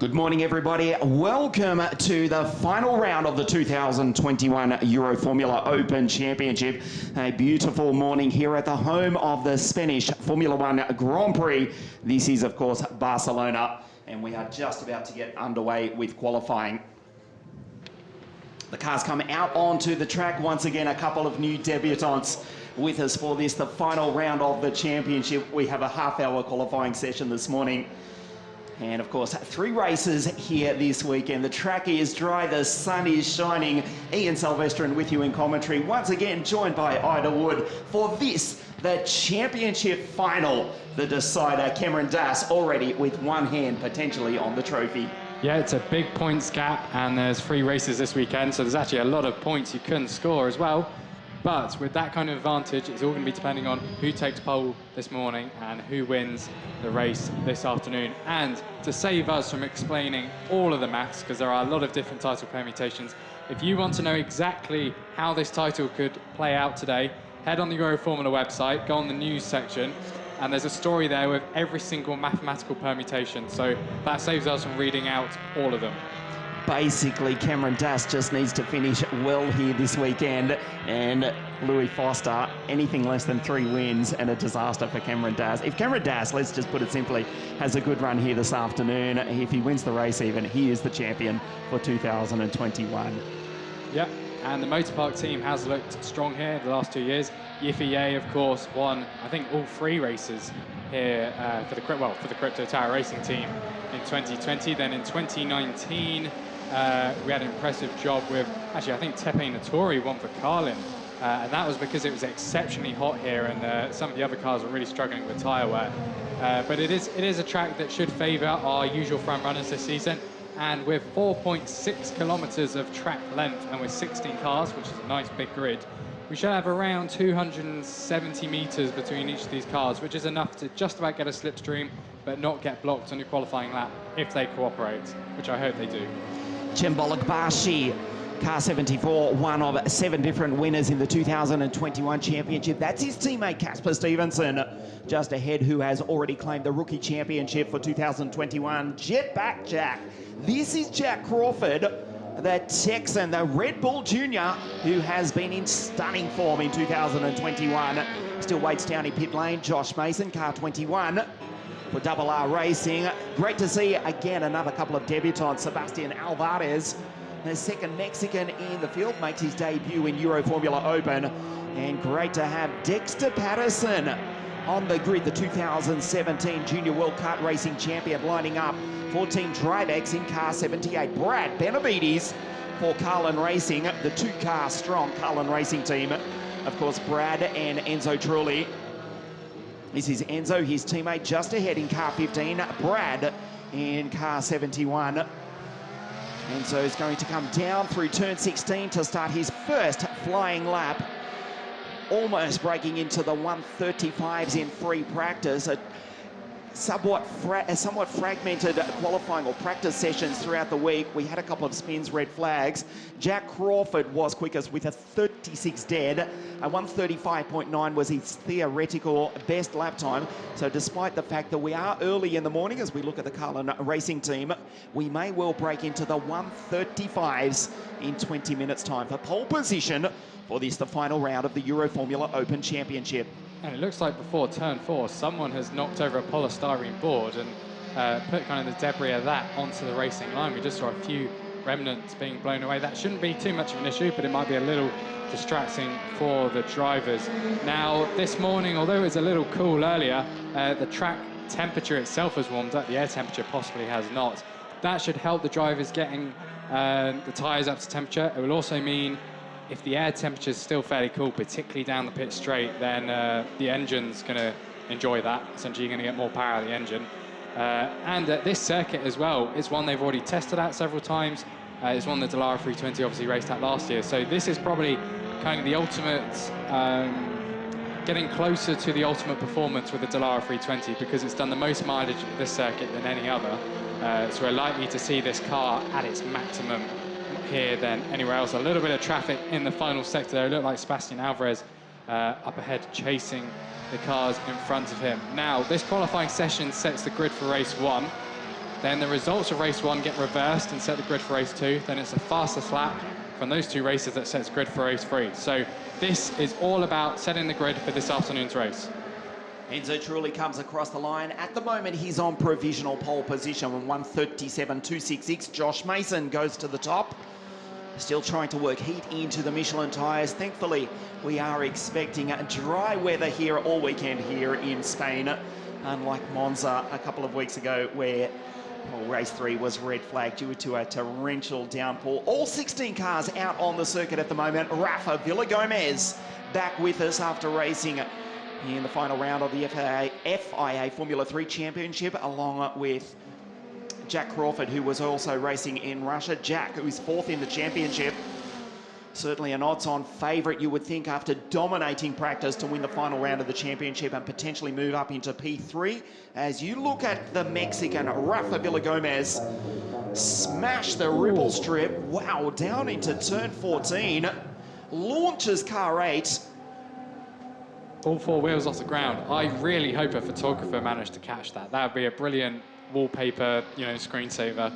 Good morning, everybody. Welcome to the final round of the 2021 Euroformula Open Championship. A beautiful morning here at the home of the Spanish Formula One Grand Prix. This is, of course, Barcelona, and we are just about to get underway with qualifying. The cars come out onto the track. Once again, a couple of new debutants with us for this, the final round of the championship. We have a half-hour qualifying session this morning. And of course, 3 races here this weekend. The track is dry, the sun is shining. Ian Sylvestrin with you in commentary. Once again, joined by Ida Wood for this, the championship final. The decider, Cameron Dass, already with one hand potentially on the trophy. Yeah, it's a big points gap, and there's 3 races this weekend, so there's actually a lot of points you couldn't score as well. But with that kind of advantage, it's all going to be depending on who takes pole this morning and who wins the race this afternoon. And to save us from explaining all of the maths, because there are a lot of different title permutations, if you want to know exactly how this title could play out today, head on the Euroformula website, go on the news section, and there's a story there with every single mathematical permutation. So that saves us from reading out all of them. Basically, Cameron Dass just needs to finish well here this weekend, and Louis Foster, anything less than 3 wins and a disaster for Cameron Dass. If Cameron Dass, let's just put it simply, has a good run here this afternoon, if he wins the race even, he is the champion for 2021. Yep, and the Motorpark team has looked strong here the last 2 years. Yiffy, of course, won, I think, all 3 races here for the Crypto Tower Racing team in 2020. Then in 2019, we had an impressive job with, actually, I think Tepe Notori won for Carlin. And that was because it was exceptionally hot here, and some of the other cars were really struggling with tyre wear. But it is a track that should favour our usual front runners this season. And with 4.6 kilometres of track length and with 16 cars, which is a nice big grid, we should have around 270 metres between each of these cars, which is enough to just about get a slipstream, but not get blocked on your qualifying lap if they cooperate, which I hope they do. Cembolok Bashi, car 74, one of 7 different winners in the 2021 championship. That's his teammate Casper Stevenson, just ahead, who has already claimed the rookie championship for 2021. Jetback Jack. This is Jack Crawford, the Texan, the Red Bull Junior, who has been in stunning form in 2021. Still waits down in pit lane. Josh Mason, car 21 for Double R Racing. Great to see, again, another couple of debutants. Sebastian Alvarez, the second Mexican in the field, makes his debut in Euroformula Open. And great to have Dexter Patterson on the grid, the 2017 Junior World Kart Racing champion, lining up for Team Drivex in car 78. Brad Benavides for Carlin Racing, the 2-car strong Carlin Racing team. Of course, Brad and Enzo Trulli. This is Enzo, his teammate, just ahead in car 15. Brad in car 71. Enzo is going to come down through turn 16 to start his first flying lap. Almost breaking into the 135s in free practice. A somewhat fragmented qualifying or practice sessions throughout the week. We had a couple of spins, red flags. Jack Crawford was quickest with a 36 dead. A 135.9 was his theoretical best lap time. So despite the fact that we are early in the morning as we look at the Carlin Racing team, we may well break into the 135s in 20 minutes time for pole position for this, the final round of the Euroformula Open Championship. And it looks like before turn 4, someone has knocked over a polystyrene board and put kind of the debris of that onto the racing line. We just saw a few remnants being blown away. That shouldn't be too much of an issue, but it might be a little distracting for the drivers. Now, this morning, although it was a little cool earlier, the track temperature itself has warmed up. The air temperature possibly has not. That should help the drivers getting the tyres up to temperature. It will also mean if the air temperature is still fairly cool, particularly down the pit straight, then the engine's going to enjoy that. Essentially, you're going to get more power out of the engine. And this circuit as well, it's one they've already tested at several times. It's one that Dallara 320 obviously raced at last year. So this is probably kind of the ultimate, getting closer to the ultimate performance with the Dallara 320 because it's done the most mileage of this circuit than any other. So we're likely to see this car at its maximum here than anywhere else. A little bit of traffic in the final sector there. It looked like Sebastian Alvarez up ahead chasing the cars in front of him. Now, this qualifying session sets the grid for race 1. then the results of race 1 get reversed and set the grid for race 2. Then it's the fastest lap from those 2 races that sets grid for race 3. So this is all about setting the grid for this afternoon's race. Enzo truly comes across the line. At the moment, he's on provisional pole position on 1:37.266. Josh Mason goes to the top. Still trying to work heat into the Michelin tyres. Thankfully, we are expecting dry weather here all weekend here in Spain, unlike Monza a couple of weeks ago where race 3 was red flagged due to a torrential downpour. All 16 cars out on the circuit at the moment. Rafa Villagomez back with us after racing in the final round of the FIA Formula 3 Championship, along with Jack Crawford, who was also racing in Russia. Jack, who is 4th in the championship, certainly an odds-on favourite, you would think, after dominating practice to win the final round of the championship and potentially move up into P3. As you look at the Mexican, Rafa Villagomez smash the ripple strip. Wow, down into turn 14. Launches car 8. All 4 wheels off the ground. I really hope a photographer managed to catch that. That would be a brilliant wallpaper, screensaver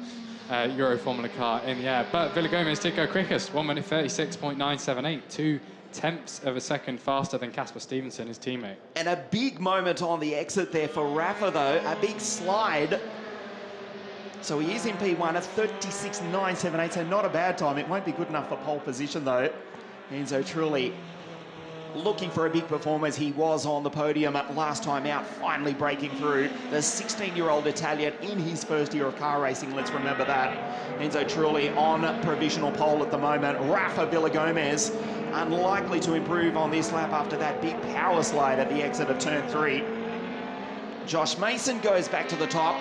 Euroformula car in the air. But Villagomez did go quickest, 1:36.978, 2/10 of a second faster than Casper Stevenson, his teammate. And a big moment on the exit there for Rafa, though, a big slide. So he is in P1 at 36.978, so not a bad time. It won't be good enough for pole position, though. Enzo truly looking for a big performance. He was on the podium at last time out, finally breaking through. The 16-year-old Italian in his first year of car racing, let's remember that. Enzo truly on provisional pole at the moment. Rafa Villagomez unlikely to improve on this lap after that big power slide at the exit of turn 3. Josh Mason goes back to the top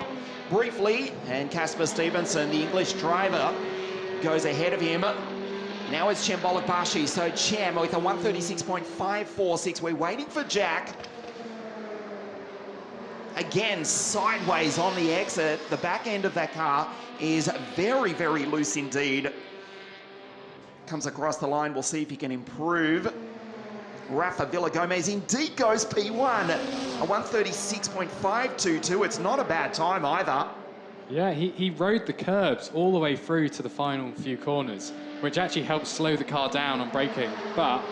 briefly, and Casper Stevenson, the English driver, goes ahead of him. Now it's Chembolic Bashi, so Chem with a 1:36.546. We're waiting for Jack. Again, sideways on the exit. The back end of that car is very, very loose indeed. Comes across the line. We'll see if he can improve. Rafa Villagomez indeed goes P1, a 1:36.522. It's not a bad time either. Yeah, he rode the curbs all the way through to the final few corners, which actually helped slow the car down on braking. But,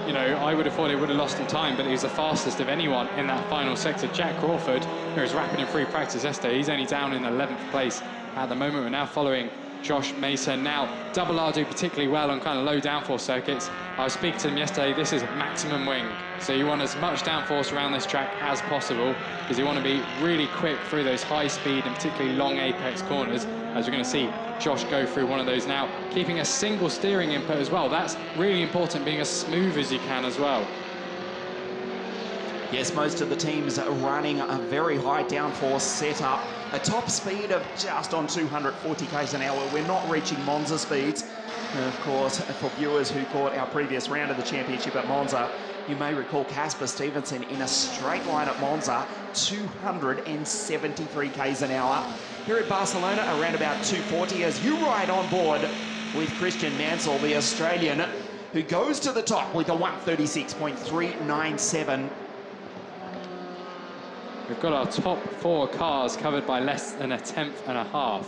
I would have thought it would have lost him time, but he was the fastest of anyone in that final sector. Jack Crawford, who was rapid in free practice yesterday, he's only down in 11th place at the moment. We're now following Josh Mason. Now, Double R do particularly well on kind of low downforce circuits. I was speaking to them yesterday, this is maximum wing. So you want as much downforce around this track as possible, because you want to be really quick through those high speed and particularly long apex corners, as we're going to see Josh go through one of those now, keeping a single steering input as well. That's really important, being as smooth as you can as well. Yes, most of the teams are running a very high downforce setup, a top speed of just on 240 k's an hour. We're not reaching Monza speeds. And of course, for viewers who caught our previous round of the championship at Monza, you may recall Casper Stevenson in a straight line at Monza, 273 k's an hour. Here at Barcelona, around about 240, as you ride on board with Christian Mansell, the Australian, who goes to the top with a 1:36.397. We've got our top 4 cars covered by less than a 1/10 and a half,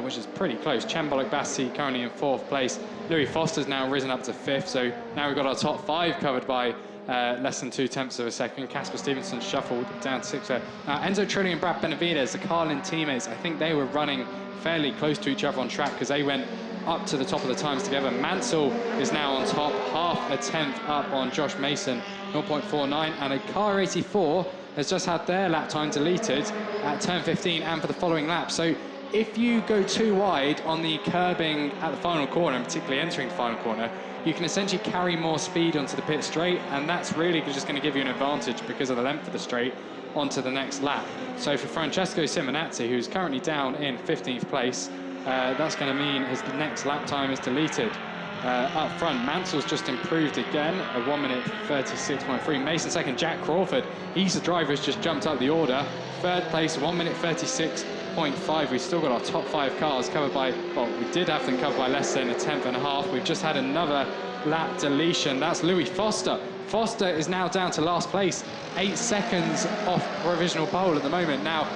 which is pretty close. Chembolic Bassi currently in 4th place. Louis Foster's now risen up to 5th, so now we've got our top 5 covered by less than 2/10 of a second. Casper Stevenson shuffled down to 6th. Enzo Trilli and Brad Benavides, the Carlin teammates, I think they were running fairly close to each other on track because they went up to the top of the times together. Mansell is now on top, 1/2 up on Josh Mason, 0.49, and a car 84 has just had their lap time deleted at turn 15 and for the following lap. So if you go too wide on the curbing at the final corner, and particularly entering the final corner, you can essentially carry more speed onto the pit straight, and that's really just going to give you an advantage because of the length of the straight onto the next lap. So for Francesco Simonazzi, who's currently down in 15th place, that's going to mean his next lap time is deleted. Up front, Mansell's just improved again, a 1:36.3. Mason second, Jack Crawford, he's the driver who's just jumped up the order. 3rd place, 1:36.5. We've still got our top 5 cars covered by, well, we did have them covered by less than a 1/10 and a half. We've just had another lap deletion. That's Louis Foster. Foster is now down to last place, 8 seconds off provisional pole at the moment. Now,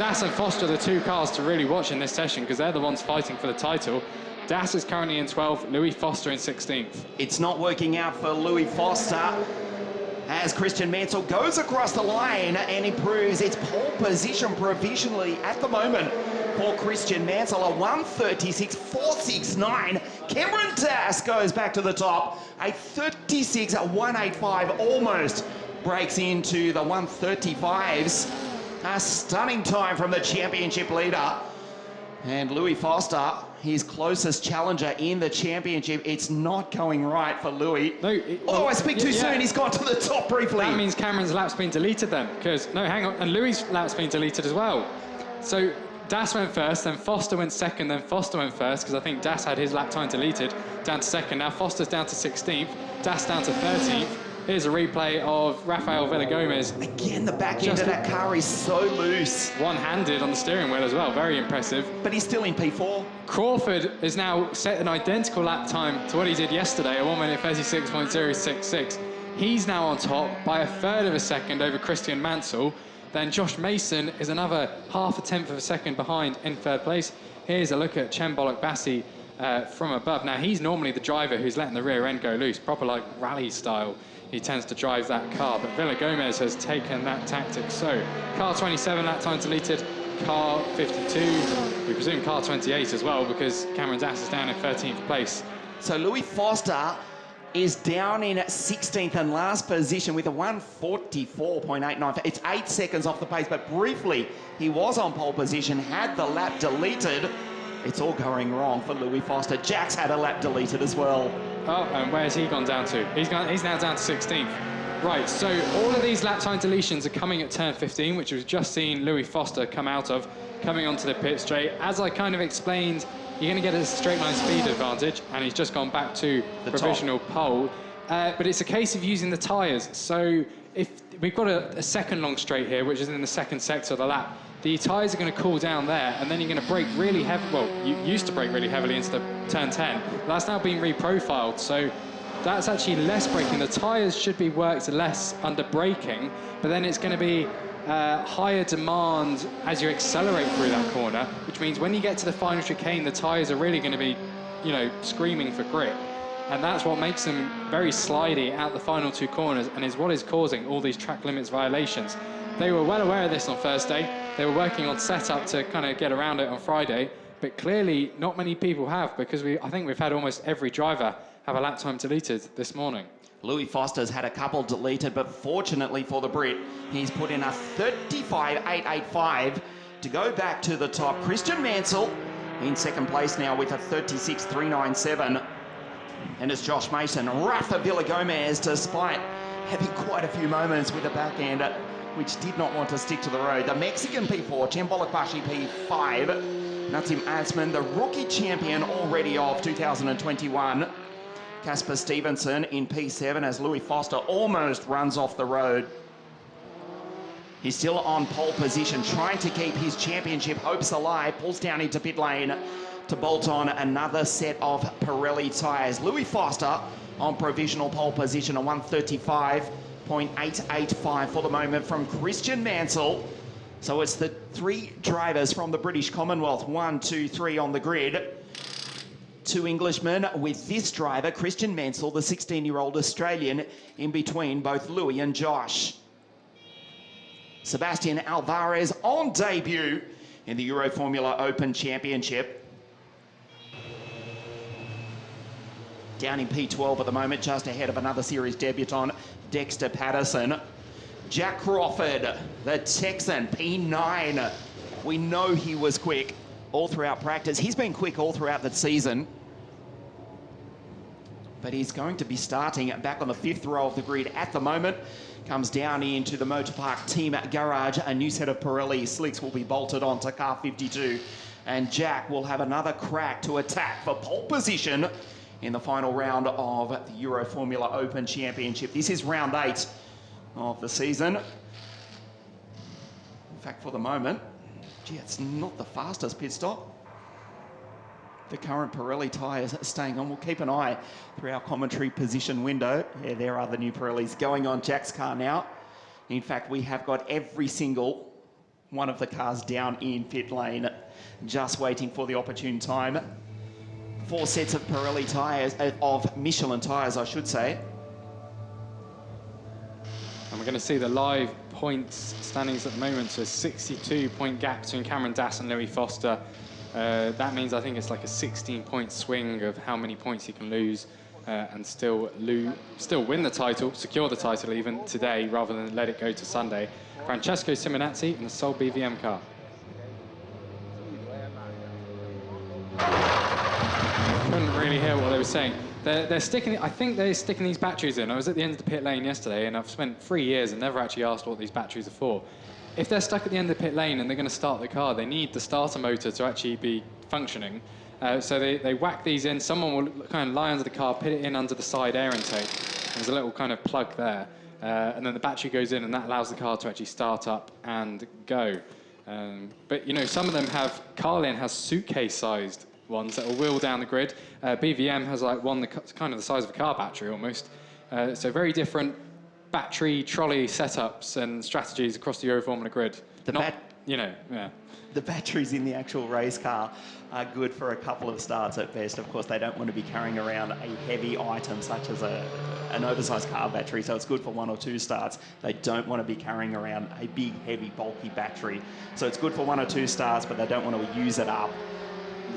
Das and Foster are the two cars to really watch in this session because they're the ones fighting for the title. Das is currently in 12th, Louis Foster in 16th. It's not working out for Louis Foster as Christian Mansell goes across the line and improves its pole position provisionally at the moment for Christian Mansell, a 1:36.469. Cameron Das goes back to the top, a 36.185, almost breaks into the 1:35s. A stunning time from the championship leader. And Louis Foster, his closest challenger in the championship. It's not going right for Louis. No, I speak too soon. He's got to the top briefly. That means Cameron's lap's been deleted then, because, no, hang on, and Louis' lap's been deleted as well. So Das went first, then Foster went second, then Foster went first, because I think Das had his lap time deleted, down to second. Now Foster's down to 16th, Das down to 13th. Here's a replay of Rafael Villagomez. Again, the back end of that car is so loose. One-handed on the steering wheel as well, very impressive. But he's still in P4. Crawford has now set an identical lap time to what he did yesterday, a 1:36.066. He's now on top by a third of a second over Christian Mansell. Then Josh Mason is another half a tenth of a second behind in third place. Here's a look at Cembolic Bassi from above. Now, he's normally the driver who's letting the rear end go loose, proper like rally style. He tends to drive that car, but Villagomez has taken that tactic. So, car 27, lap time deleted, car 52, we presume car 28 as well, because Cameron Das is down in 13th place. So Louis Foster is down in 16th and last position with a 1:44.89. It's 8 seconds off the pace, but briefly he was on pole position, had the lap deleted. It's all going wrong for Louis Foster. Jack's had a lap deleted as well. Oh, and where's he gone down to? He's now down to 16th. Right, so all of these lap time deletions are coming at turn 15, which we've just seen Louis Foster come out of, coming onto the pit straight. As I kind of explained, you're going to get a straight line speed advantage, and he's just gone back to the provisional pole. But it's a case of using the tyres. So if we've got a second long straight here, which is in the second sector of the lap, the tyres are going to cool down there, and then you're going to brake really heavy. Well, you used to brake really heavily into the turn 10. That's now been reprofiled, so that's actually less braking. The tyres should be worked less under braking, but then it's going to be higher demand as you accelerate through that corner, which means when you get to the final chicane, the tyres are really going to be, you know, screaming for grip. And that's what makes them very slidey out the final two corners, and is what is causing all these track limits violations. They were well aware of this on Thursday. They were working on setup to kind of get around it on Friday, but clearly not many people have, because I think we've had almost every driver have a lap time deleted this morning. Louis Foster's had a couple deleted, but fortunately for the Brit, he's put in a 35.885 to go back to the top. Christian Mansell in second place now with a 36.397. And it's Josh Mason, Rafa Villagomez, despite having quite a few moments with the back end, which did not want to stick to the road. The Mexican P4, Cembolic Bassi P5, Natim Asman, the rookie champion already of 2021. Casper Stevenson in P7 as Louis Foster almost runs off the road. He's still on pole position, trying to keep his championship hopes alive, pulls down into pit lane to bolt on another set of Pirelli tyres. Louis Foster on provisional pole position, a 1:35.885 for the moment from Christian Mansell. So it's the three drivers from the British Commonwealth, 1, 2, 3 on the grid. Two Englishmen with this driver, Christian Mansell, the 16-year-old Australian, in between both Louis and Josh. Sebastian Alvarez on debut in the Euroformula Open Championship. Down in P12 at the moment, just ahead of another series debutant, Dexter Patterson. Jack Crawford, the Texan, P9. We know he was quick all throughout practice. He's been quick all throughout the season. But he's going to be starting back on the 5th row of the grid at the moment. Comes down into the Motorpark Team Garage. A new set of Pirelli slicks will be bolted onto car 52. And Jack will have another crack to attack for pole position in the final round of the Euroformula Open Championship. This is round 8 of the season. In fact, for the moment, gee, it's not the fastest pit stop. The current Pirelli tyres staying on. We'll keep an eye through our commentary position window. Yeah, there are the new Pirellis going on Jack's car now. In fact, we have got every single one of the cars down in pit lane, just waiting for the opportune time. 4 sets of Pirelli tyres, of Michelin tyres, I should say. And we're going to see the live points standings at the moment. So a 62-point gap between Cameron Dass and Louis Foster. That means I think it's like a 16-point swing of how many points he can lose and still win the title, secure the title even today, rather than let it go to Sunday. Francesco Simonazzi in the sole BVM car. Couldn't really hear what they were saying. They're sticking. I think they're sticking these batteries in. I was at the end of the pit lane yesterday, and I've spent 3 years and never actually asked what these batteries are for. If they're stuck at the end of the pit lane and they're going to start the car, they need the starter motor to actually be functioning. So they whack these in. Someone will kind of lie under the car, put it in under the side air intake. There's a little kind of plug there, and then the battery goes in, and that allows the car to actually start up and go. But you know, some of them have. Carlin has suitcase-sized ones that will wheel down the grid. BVM has like one kind of the size of a car battery almost. So very different battery trolley setups and strategies across the Euroformula grid. The batteries in the actual race car are good for a couple of starts at best. Of course, they don't want to be carrying around a heavy item such as an oversized car battery, so it's good for 1 or 2 starts. They don't want to be carrying around a big, heavy, bulky battery. So it's good for 1 or 2 starts, but they don't want to use it up.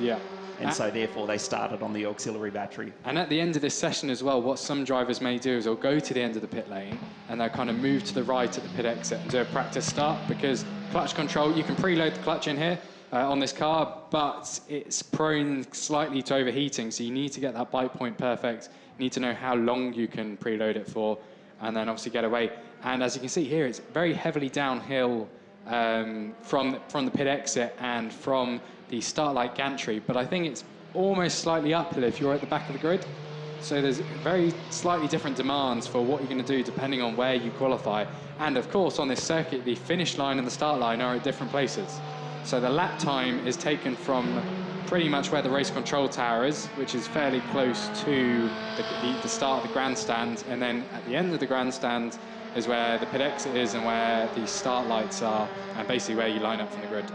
Yeah. And so therefore they started on the auxiliary battery. And at the end of this session as well, what some drivers may do is they'll go to the end of the pit lane and they'll kind of move to the right at the pit exit and do a practice start, because clutch control, you can preload the clutch in here on this car, but it's prone slightly to overheating, so you need to get that bite point perfect. You need to know how long you can preload it for, and then obviously get away. And as you can see here, it's very heavily downhill from the pit exit and from the start light gantry, but I think it's almost slightly uphill if you're at the back of the grid. So there's very slightly different demands for what you're going to do depending on where you qualify. And of course, on this circuit, the finish line and the start line are at different places. So the lap time is taken from pretty much where the race control tower is, which is fairly close to the start of the grandstand, and then at the end of the grandstand is where the pit exit is and where the start lights are, and basically where you line up from the grid.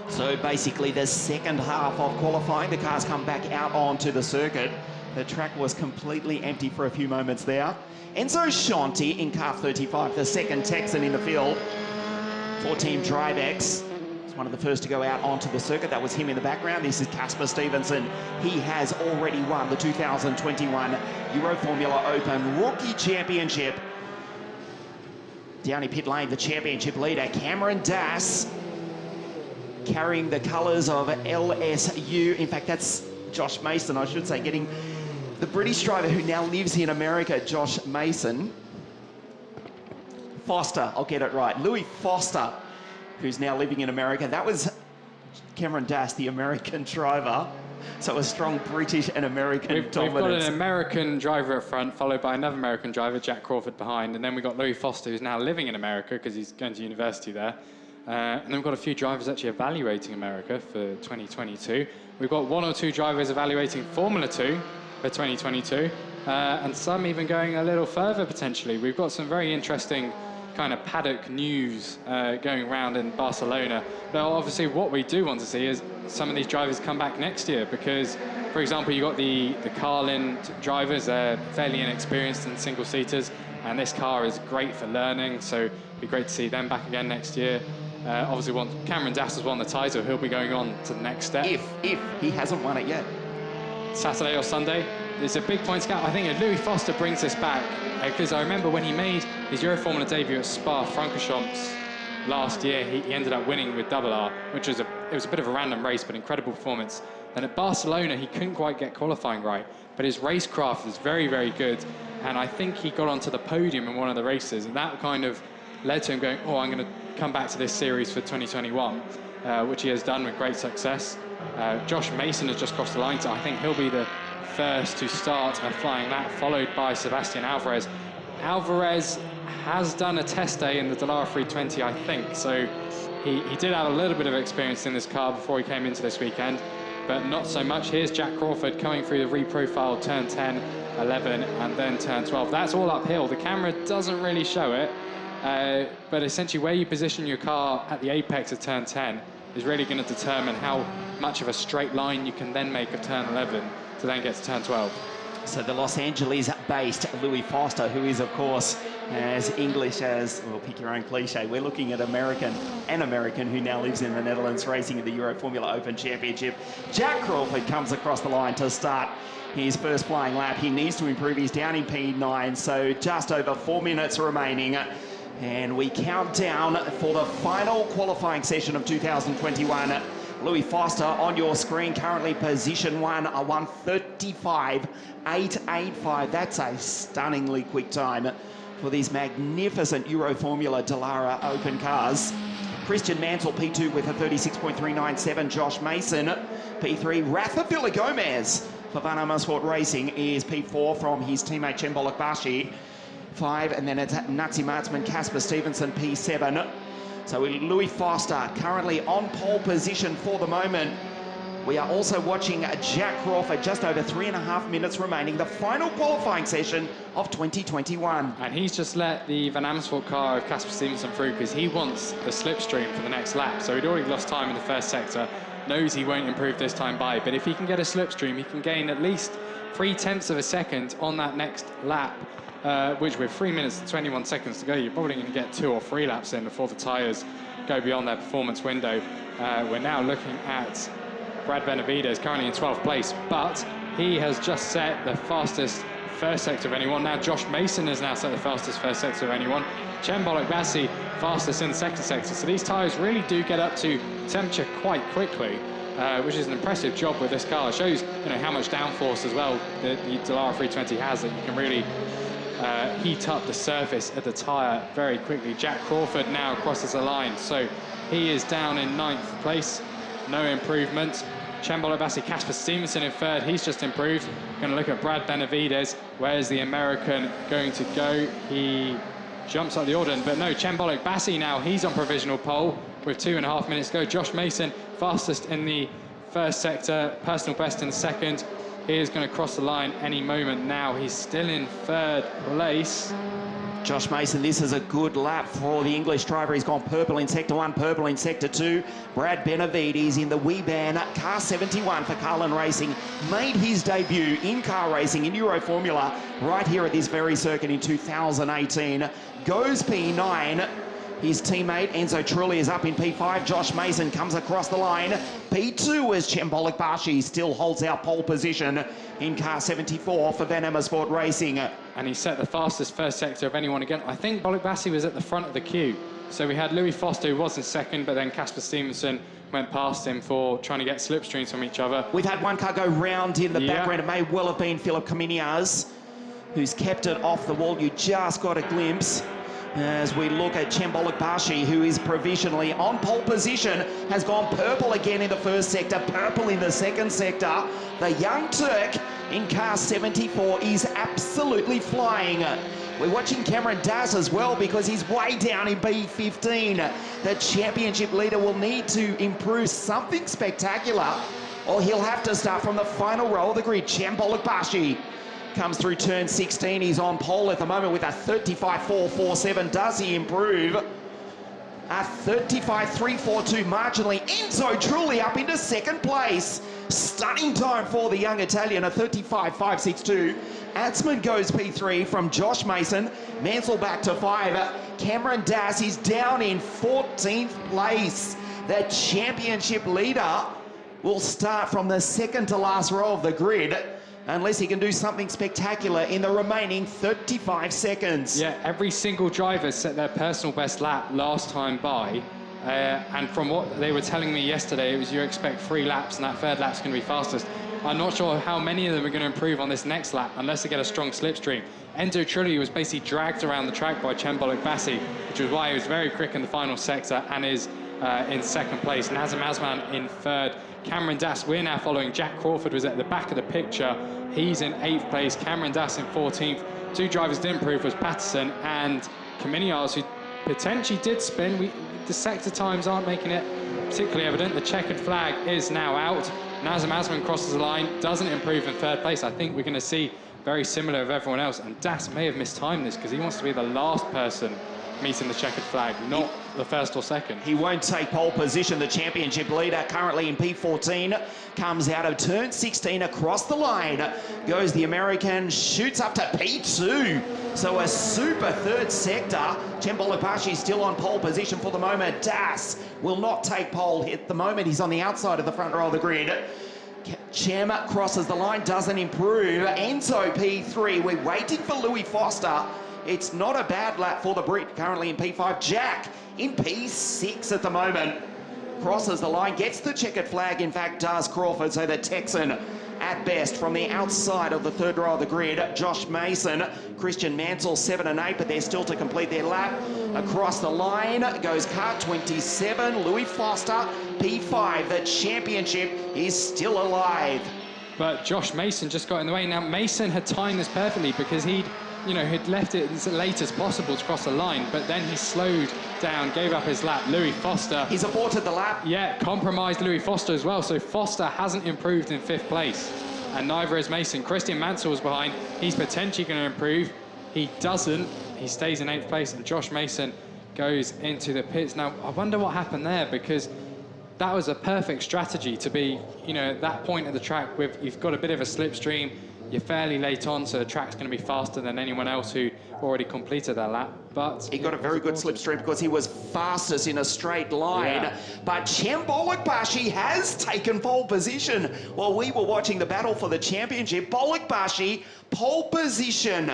So basically the second half of qualifying, the cars come back out onto the circuit. The track was completely empty for a few moments there. Enzo Scianti in car 35, the second Texan in the field for Team DriveX. He's one of the first to go out onto the circuit. That was him in the background. This is Casper Stevenson. He has already won the 2021 Euroformula Open Rookie Championship. Down in pit lane, the championship leader, Cameron Dass, carrying the colours of LSU. In fact, that's Josh Mason, I should say, getting the British driver who now lives in America, Josh Mason. Foster, I'll get it right. Louis Foster, who's now living in America. That was Cameron Dass, the American driver. So a strong British and American dominance. We've got an American driver up front, followed by another American driver, Jack Crawford, behind. And then we've got Louis Foster, who's now living in America because he's going to university there. And then we've got a few drivers actually evaluating America for 2022. We've got 1 or 2 drivers evaluating Formula 2 for 2022, and some even going a little further potentially. We've got some very interesting kind of paddock news going around in Barcelona. But obviously what we do want to see is some of these drivers come back next year, because, for example, you've got the Carlin drivers. They're fairly inexperienced in single-seaters, and this car is great for learning, so it'd be great to see them back again next year. Obviously, once Cameron Dass has won the title, he'll be going on to the next step. If he hasn't won it yet. Saturday or Sunday, there's a big points gap. I think if Louis Foster brings this back, because I remember when he made his Euroformula debut at Spa-Francorchamps last year, he ended up winning with Double R, which was it was a bit of a random race, but incredible performance. Then at Barcelona, he couldn't quite get qualifying right, but his racecraft is very, very good, and I think he got onto the podium in one of the races, and that kind of led to him going, oh, I'm going to come back to this series for 2021, which he has done with great success. Josh Mason has just crossed the line, so I think he'll be the first to start flying that, followed by Sebastian Alvarez. Alvarez has done a test day in the Dallara 320, I think, so he did have a little bit of experience in this car before he came into this weekend, but not so much. Here's Jack Crawford coming through the reprofiled turn 10, 11, and then turn 12. That's all uphill. The camera doesn't really show it, But essentially where you position your car at the apex of turn 10 is really going to determine how much of a straight line you can then make of turn 11 to then get to turn 12. So the Los Angeles-based Louis Foster, who is, of course, as English as, well, pick your own cliche. We're looking at an American who now lives in the Netherlands, racing in the Euroformula Open Championship. Jack Crawford comes across the line to start his first flying lap. He needs to improve. He's down in P9, so just over 4 minutes remaining. And we count down for the final qualifying session of 2021. Louis Foster on your screen, currently position 1, a 1:35.885. That's a stunningly quick time for these magnificent Euroformula Dallara Open cars. Christian Mansell, P2 with a 36.397. Josh Mason, P3. Rafa Villa Gomez for Van Amersfoort Racing is P4 from his teammate Chembolok Bashi. 5, and then it's Nazi Martzman, Casper Stevenson, P7. So Louis Foster currently on pole position for the moment. We are also watching Jack Crawford, just over 3.5 minutes remaining, the final qualifying session of 2021. And he's just let the Van Amersfoort car of Casper Stevenson through because he wants the slipstream for the next lap. So he'd already lost time in the first sector, knows he won't improve this time by, but if he can get a slipstream, he can gain at least 0.3 of a second on that next lap. Which with 3 minutes and 21 seconds to go, you're probably going to get 2 or 3 laps in before the tyres go beyond their performance window. We're now looking at Brad Benavides, currently in 12th place, but he has just set the fastest first sector of anyone. Now Josh Mason has now set the fastest first sector of anyone. Chembolok Bassi, fastest in the second sector. So these tyres really do get up to temperature quite quickly. Which is an impressive job with this car. It shows how much downforce as well the Dallara 320 has, that you can really heat up the surface of the tyre very quickly. Jack Crawford now crosses the line, so he is down in 9th place, no improvement. Chembolok Bassi, Casper Stevenson in 3rd, he's just improved. Going to look at Brad Benavides. Where's the American going to go? He jumps up the order, but no, Chembolok Bassi now, he's on provisional pole with 2.5 minutes to go. Josh Mason, fastest in the first sector, personal best in the second. He is going to cross the line any moment now. He's still in 3rd place. Josh Mason, this is a good lap for the English driver. He's gone purple in Sector 1, purple in Sector 2. Brad Benavides in the Weban Car 71 for Carlin Racing. Made his debut in car racing in Euroformula right here at this very circuit in 2018. Goes P9. His teammate Enzo Trulli is up in P5. Josh Mason comes across the line. P2 as Chembolok Bashi still holds our pole position in car 74 for Van Amersfoort Racing. And he set the fastest first sector of anyone again. I think Chembolok Bassi was at the front of the queue. So we had Louis Foster, who was in 2nd, but then Casper Stevenson went past him for trying to get slipstreams from each other. We've had one car go round in the background. It may well have been Philip Cominias, who's kept it off the wall. You just got a glimpse. As we look at Chembolok Bashi, who is provisionally on pole position, has gone purple again in the first sector, purple in the second sector. The young Turk in car 74 is absolutely flying. We're watching Cameron Das as well because he's way down in B15. The championship leader will need to improve something spectacular, or he'll have to start from the final row of the grid. Chembolok Bashi comes through turn 16. He's on pole at the moment with a 35.447. Does he improve? A 35.342 marginally. Enzo Trulli up into 2nd place. Stunning time for the young Italian, a 35.562. Atzman goes P3 from Josh Mason. Mansell back to 5. Cameron Das is down in 14th place. The championship leader will start from the 2nd to last row of the grid, unless he can do something spectacular in the remaining 35 seconds. Yeah, every single driver set their personal best lap last time by. And from what they were telling me yesterday, it was you expect 3 laps and that 3rd lap's going to be fastest. I'm not sure how many of them are going to improve on this next lap unless they get a strong slipstream. Enzo Trulli was basically dragged around the track by Chembolok Bassi, which was why he was very quick in the final sector and is in 2nd place. Nazem Azman in 3rd. Cameron Das, we're now following. Jack Crawford was at the back of the picture. He's in 8th place. Cameron Das in 14th. 2 drivers didn't improve was Patterson and Cominias, who potentially did spin. The sector times aren't making it particularly evident. The checkered flag is now out. Nazem Azman crosses the line, doesn't improve in 3rd place. I think we're going to see very similar of everyone else. And Das may have mistimed this because he wants to be the last person meeting the checkered flag, not the first or second. He won't take pole position. The championship leader currently in P14 comes out of turn 16 across the line. Goes the American, shoots up to P2. So a super third sector. Cem Bologbashi still on pole position for the moment. Das will not take pole at the moment. He's on the outside of the front row of the grid. Cem crosses the line, doesn't improve. Enzo P3. We're waiting for Louis Foster. It's not a bad lap for the Brit, currently in P5. Jack in P6 at the moment. Crosses the line, gets the checkered flag, in fact does Crawford, so the Texan at best from the outside of the third row of the grid. Josh Mason, Christian Mansell 7 and 8, but they're still to complete their lap. Across the line goes car 27, Louis Foster, P5. The championship is still alive. But Josh Mason just got in the way. Now, Mason had timed this perfectly because he'd left it as late as possible to cross the line, but then he slowed down, gave up his lap. Louis Foster... He's aborted the lap. Yeah, compromised Louis Foster as well, so Foster hasn't improved in 5th place, and neither is Mason. Christian Mansell was behind. He's potentially going to improve. He doesn't. He stays in 8th place, and Josh Mason goes into the pits. Now, I wonder what happened there, because that was a perfect strategy to be, at that point of the track with, you've got a bit of a slipstream, you're fairly late on, so the track's going to be faster than anyone else who already completed that lap. But he got a very good slipstream because he was fastest in a straight line. Yeah. But Cem Bologbashi has taken pole position while we were watching the battle for the championship. Bologbashi, pole position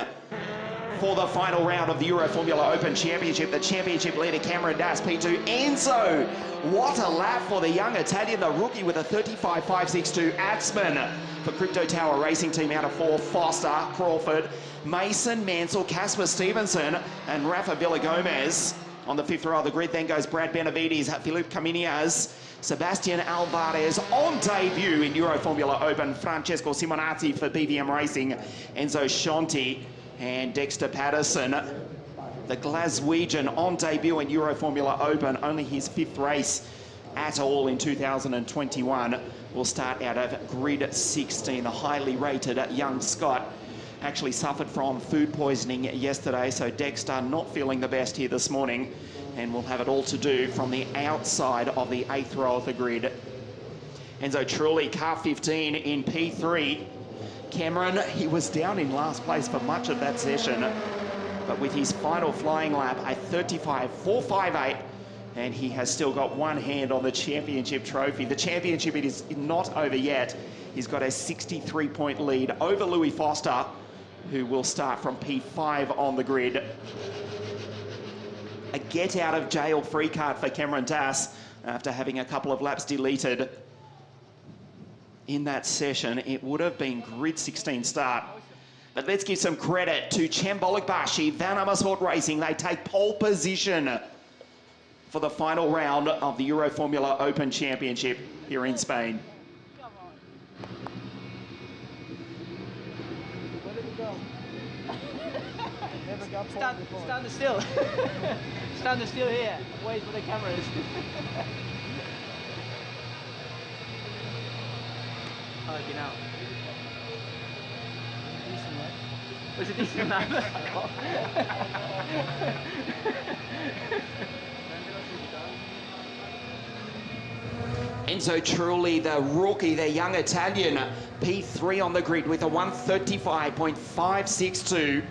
for the final round of the Euroformula Open Championship. The championship leader, Cameron Das, P2. Enzo, what a lap for the young Italian, the rookie with a 35.562. Atzman for Crypto Tower Racing Team out of 4. Foster, Crawford, Mason, Mansell, Casper Stevenson, and Rafa Villagomez on the 5th row of the grid. Then goes Brad Benavides, Philippe Caminias, Sebastian Alvarez on debut in Euroformula Open. Francesco Simonazzi for BVM Racing, Enzo Scianti, and Dexter Patterson, the Glaswegian, on debut in Euroformula Open, only his 5th race at all in 2021. Will start out of grid 16. The highly rated young Scot actually suffered from food poisoning yesterday, so Dexter not feeling the best here this morning, and will have it all to do from the outside of the 8th row of the grid. Enzo truly, car 15 in P3. Cameron, he was down in last place for much of that session, but with his final flying lap, a 35.458, and he has still got one hand on the championship trophy. The championship, it is not over yet. He's got a 63-point lead over Louis Foster, who will start from P5 on the grid. A get out of jail free card for Cameron Das after having a couple of laps deleted in that session. It would have been grid 16 start. But let's give some credit to Cem Bologbashi, Van Amersfoort Racing. They take pole position for the final round of the Euroformula Open Championship here in Spain. Stand still. Stand still here. Wait for the cameras. You know. Was it decent lap? Enzo truly, the rookie, the young Italian, P3 on the grid with a 135.562.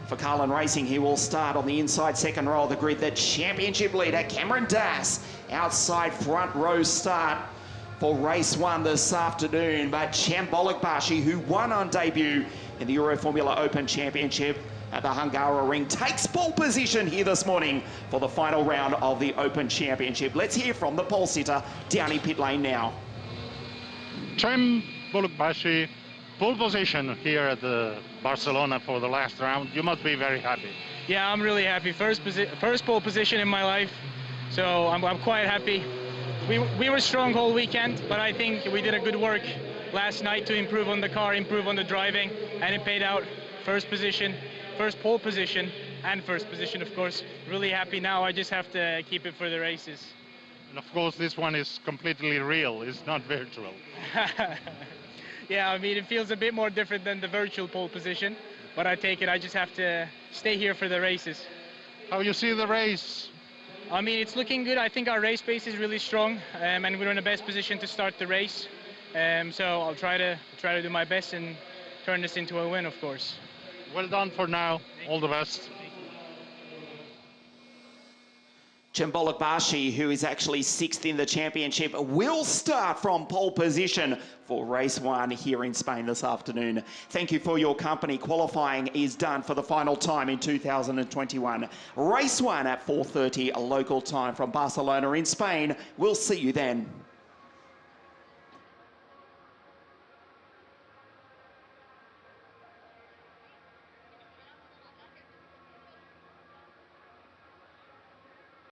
For Carlin Racing, he will start on the inside 2nd row of the grid. The championship leader, Cameron Das, outside front row start for race 1 this afternoon. But Cem Bologbashi, who won on debut in the Euroformula Open Championship at the Hungaroring, takes pole position here this morning for the final round of the Open Championship. Let's hear from the pole sitter down in pit lane now. Cem Bologbashi, pole position here at the Barcelona for the last round. You must be very happy. Yeah, I'm really happy. First pole position in my life, so I'm quite happy. We were strong whole weekend, but I think we did a good work last night to improve on the car, improve on the driving, and it paid out. First position, first pole position, and first position, of course. Really happy now. I just have to keep it for the races. And of course, this one is completely real. It's not virtual. Yeah, I mean, it feels a bit more different than the virtual pole position, but I take it. I just have to stay here for the races. How you see the race? I mean, it's looking good. I think our race pace is really strong, and we're in the best position to start the race. So I'll try to do my best and turn this into a win, of course. Well done for now. All the best. Cemboluk Bashi, who is actually 6th in the championship, will start from pole position for race 1 here in Spain this afternoon. Thank you for your company. Qualifying is done for the final time in 2021. Race 1 at 4:30 local time from Barcelona in Spain. We'll see you then.